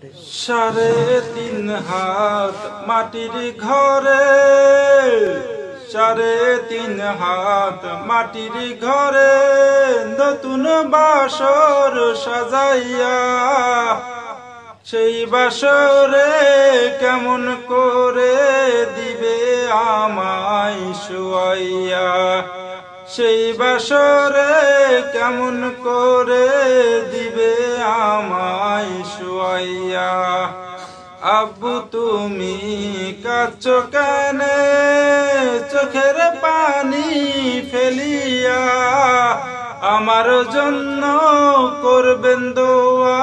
3.5 হাত মাটির ঘরে, 3.5 হাত মাটির ঘরে নতুন বাসর সাজাইয়া, সেই বাসরে কেমন করে দিবে আমায় শুয়াইয়া, সেই বাসরে কেমন করে দিবে আমায় শুয়াইয়া। আব্বু তুমি কাঁদছো কেন চোখের পানি ফেলিয়া, আমার জন্য করবেন দোয়া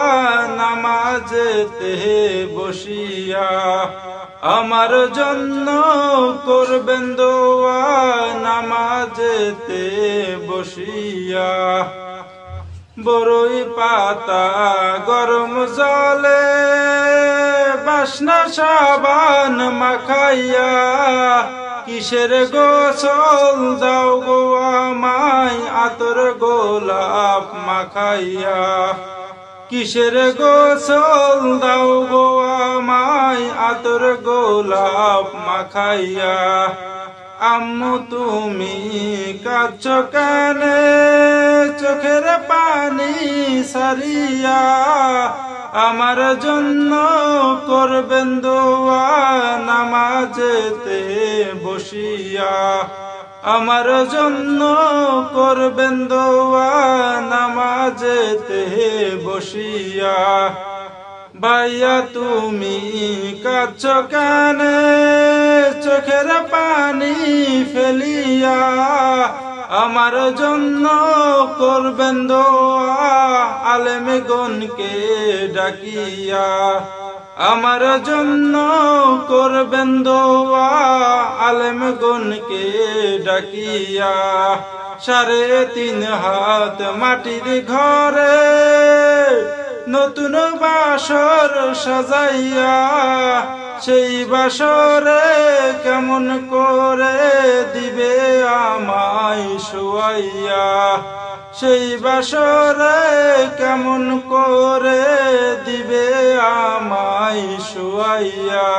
নামাজেতে বসিয়া, আমার জন্য করবেন দোয়া নামাজেতে বসিয়া। বড়ই পাতা গরম জলে বাসনা সাবান মাখাইয়া, কিসের গোসল দাও গো আমায় আতর গোলাপ মাখাইয়া, কিসের গোসল দাও গো আমায় আতর গোলাপ মাখাইয়া। আম্মু তুমি কাঁদছো কেন চোখের পানি সারিয়া, আমার জন্য করবেন দোয়া নামাজেতে বসিয়া, আমার জন্য করবেন দোয়া নামাজেতে বসিয়া। ভাইয়া তুমি কাঁদছো কেন চোখের পানি ফেলিয়া, আমার জন্য করবেন দোয়া আলেমগণকে ডাকিয়া, আমার জন্য করবেন দোয়া আলেমগণকে ডাকিয়া। 3.5 হাত মাটির ঘরে নতুন বাসর সাজাইয়া, সেই বাসরে কেমন করে দিবে আমায় শুয়াইয়া, সেই বাসরে কেমন করে দিবে আমায় শুয়াইয়া।